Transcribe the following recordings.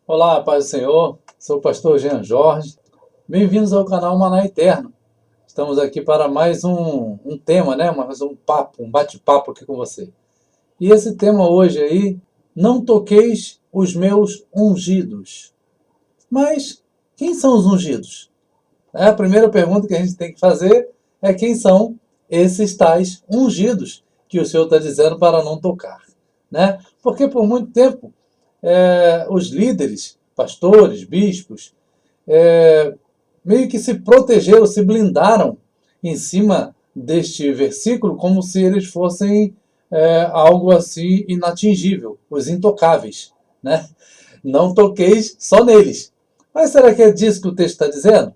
Olá, paz do Senhor. Sou o pastor Jean Jorge. Bem-vindos ao canal Maná Eterno. Estamos aqui para mais um tema, né? Mais um papo, um bate-papo aqui com você. E esse tema hoje aí, não toqueis os meus ungidos. Mas quem são os ungidos? A primeira pergunta que a gente tem que fazer é quem são esses tais ungidos que o Senhor está dizendo para não tocar, né? Porque por muito tempo os líderes, pastores, bispos, meio que se protegeram, se blindaram em cima deste versículo como se eles fossem algo assim inatingível, os intocáveis, né? Não toqueis só neles. Mas será que é disso que o texto está dizendo?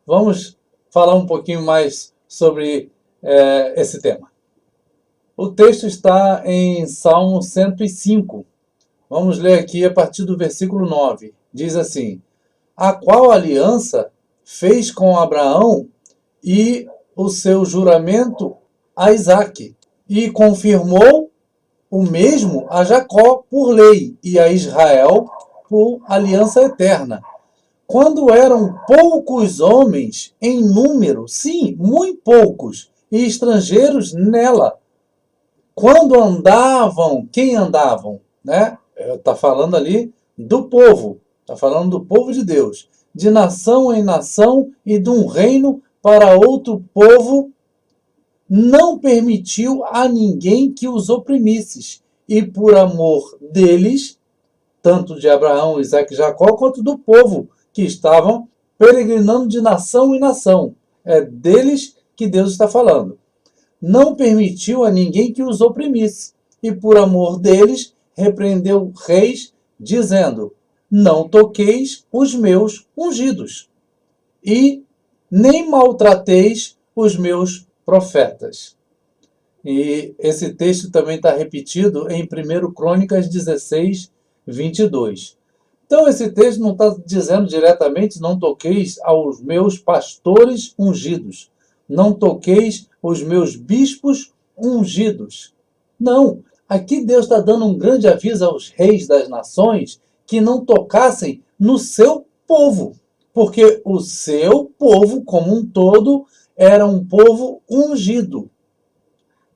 Vamos falar um pouquinho mais sobre esse tema. O texto está em Salmo 105. Vamos ler aqui a partir do versículo 9. Diz assim: a qual aliança fez com Abraão e o seu juramento a Isaque, e confirmou o mesmo a Jacó por lei e a Israel por aliança eterna. Quando eram poucos homens em número, sim, muito poucos, e estrangeiros nela. Quando andavam, quem andavam, né? Está falando ali do povo, está falando do povo de Deus, de nação em nação e de um reino para outro povo, não permitiu a ninguém que os oprimisse, e por amor deles, tanto de Abraão, Isaque e Jacó, quanto do povo que estavam peregrinando de nação em nação. É deles que Deus está falando. Não permitiu a ninguém que os oprimisse, e por amor deles repreendeu reis, dizendo: não toqueis os meus ungidos, e nem maltrateis os meus profetas. E esse texto também está repetido em 1 Crônicas 16, 22. Então esse texto não está dizendo diretamente: não toqueis aos meus pastores ungidos, não toqueis os meus bispos ungidos. Não, aqui Deus está dando um grande aviso aos reis das nações que não tocassem no seu povo, porque o seu povo como um todo era um povo ungido.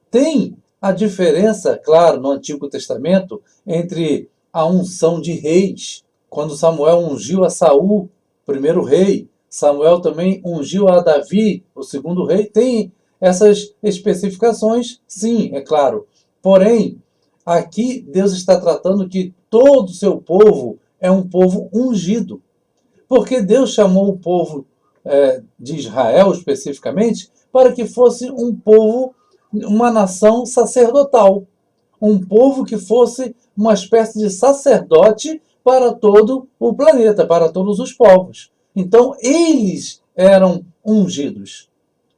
Tem a diferença, claro, no Antigo Testamento, entre a unção de reis, quando Samuel ungiu a Saul, primeiro rei, Samuel também ungiu a Davi, o segundo rei, tem essas especificações, sim, é claro. Porém, aqui Deus está tratando que todo o seu povo é um povo ungido. Porque Deus chamou o povo de Israel, especificamente, para que fosse um povo, uma nação sacerdotal. Um povo que fosse uma espécie de sacerdote para todo o planeta, para todos os povos. Então, eles eram ungidos.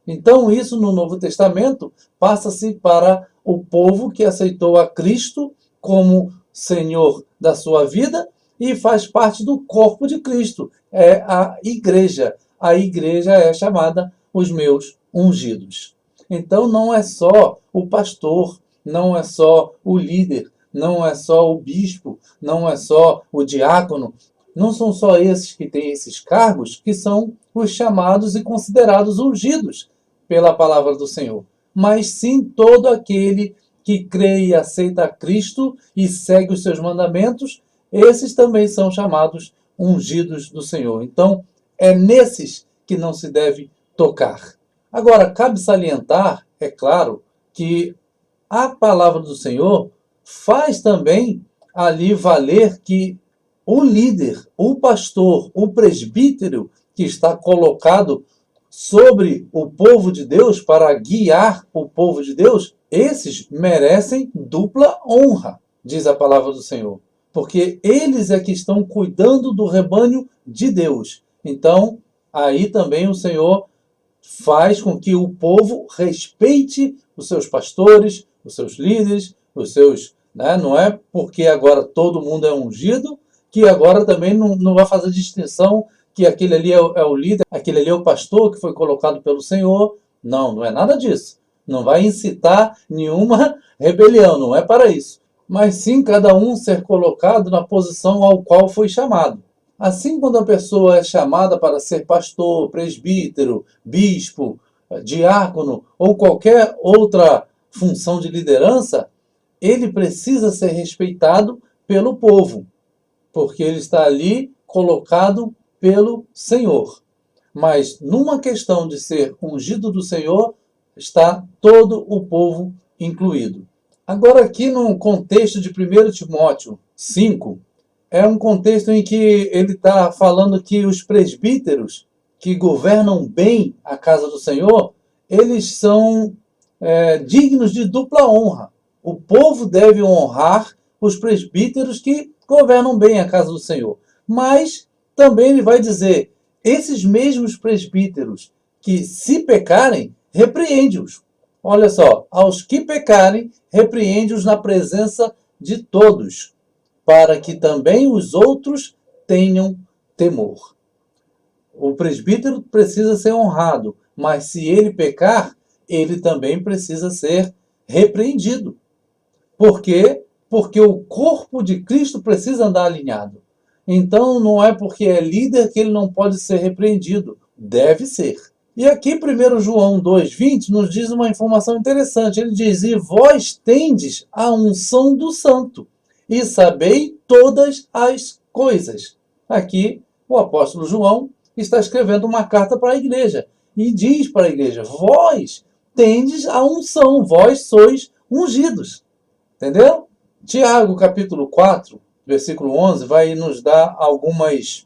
Então, isso no Novo Testamento passa-se para o povo que aceitou a Cristo como Senhor da sua vida e faz parte do corpo de Cristo. É a igreja. A igreja é chamada os meus ungidos. Então, não é só o pastor, não é só o líder, não é só o bispo, não é só o diácono, não são só esses que têm esses cargos que são os chamados e considerados ungidos pela palavra do Senhor, mas sim todo aquele que crê e aceita a Cristo e segue os seus mandamentos, esses também são chamados ungidos do Senhor. Então, é nesses que não se deve tocar. Agora, cabe salientar, é claro, que a palavra do Senhor faz também ali valer que o líder, o pastor, o presbítero que está colocado sobre o povo de Deus para guiar o povo de Deus, esses merecem dupla honra, diz a palavra do Senhor. Porque eles é que estão cuidando do rebanho de Deus. Então, aí também o Senhor faz com que o povo respeite os seus pastores, os seus líderes, os seus... Né? Não é porque agora todo mundo é ungido que agora também não vai fazer distinção que aquele ali é o líder, aquele ali é o pastor que foi colocado pelo Senhor. Não, não é nada disso. Não vai incitar nenhuma rebelião, não é para isso. mas sim cada um ser colocado na posição ao qual foi chamado. Assim, quando a pessoa é chamada para ser pastor, presbítero, bispo, diácono ou qualquer outra função de liderança, ele precisa ser respeitado pelo povo, porque ele está ali colocado pelo Senhor. Mas numa questão de ser ungido do Senhor, está todo o povo incluído. Agora, aqui no contexto de 1 Timóteo 5, é um contexto em que ele está falando que os presbíteros que governam bem a casa do Senhor, eles são dignos de dupla honra. O povo deve honrar os presbíteros que governam bem a casa do Senhor. Mas também ele vai dizer, esses mesmos presbíteros que, se pecarem, repreende-os. Olha só, aos que pecarem, repreende-os na presença de todos, para que também os outros tenham temor. O presbítero precisa ser honrado, mas se ele pecar, ele também precisa ser repreendido. Por quê? Porque o corpo de Cristo precisa andar alinhado. Então não é porque é líder que ele não pode ser repreendido. Deve ser. E aqui 1 João 2,20 nos diz uma informação interessante. Ele diz, e vós tendes a unção do santo, e sabei todas as coisas. Aqui o apóstolo João está escrevendo uma carta para a igreja. E diz para a igreja, vós tendes a unção, vós sois ungidos. Entendeu? Tiago, capítulo 4, versículo 11, vai nos dar algumas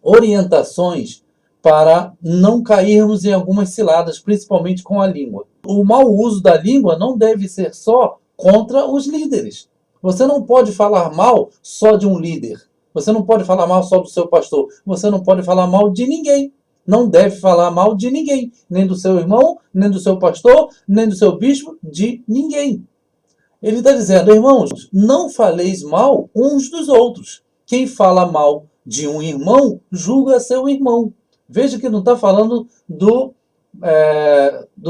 orientações para não cairmos em algumas ciladas, principalmente com a língua. O mau uso da língua não deve ser só contra os líderes. Você não pode falar mal só de um líder. Você não pode falar mal só do seu pastor. Você não pode falar mal de ninguém. Não deve falar mal de ninguém. Nem do seu irmão, nem do seu pastor, nem do seu bispo, de ninguém. Ele está dizendo, irmãos, não faleis mal uns dos outros. Quem fala mal de um irmão, julga seu irmão. Veja que não está falando do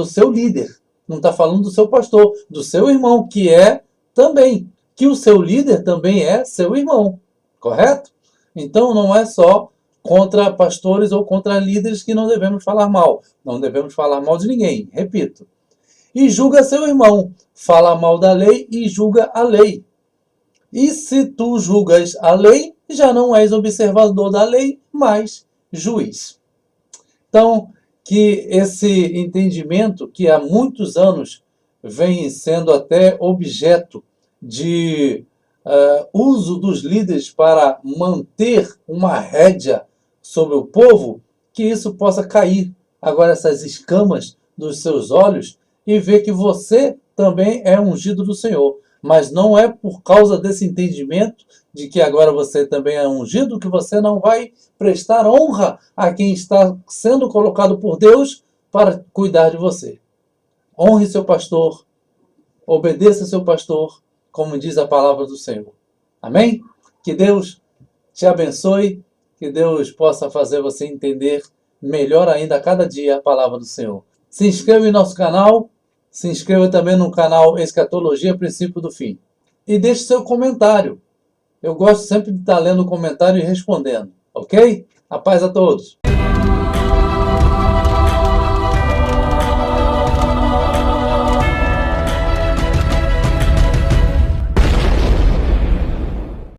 seu líder. Não está falando do seu pastor, do seu irmão, que é também. Que o seu líder também é seu irmão. Correto? Então não é só contra pastores ou contra líderes que não devemos falar mal. Não devemos falar mal de ninguém. Repito. E julga seu irmão. Fala mal da lei e julga a lei. E se tu julgas a lei, já não és observador da lei, mas juiz. Então, que esse entendimento que há muitos anos vem sendo até objeto de uso dos líderes para manter uma rédea sobre o povo, que isso possa cair agora essas escamas dos seus olhos e ver que você também é ungido do Senhor. Mas não é por causa desse entendimento de que agora você também é ungido que você não vai prestar honra a quem está sendo colocado por Deus para cuidar de você. Honre seu pastor, obedeça seu pastor, como diz a palavra do Senhor. Amém? Que Deus te abençoe, que Deus possa fazer você entender melhor ainda a cada dia a palavra do Senhor. Se inscreva em nosso canal, se inscreva também no canal Escatologia, Princípio do Fim. E deixe seu comentário. Eu gosto sempre de estar lendo o comentário e respondendo. Ok? A paz a todos.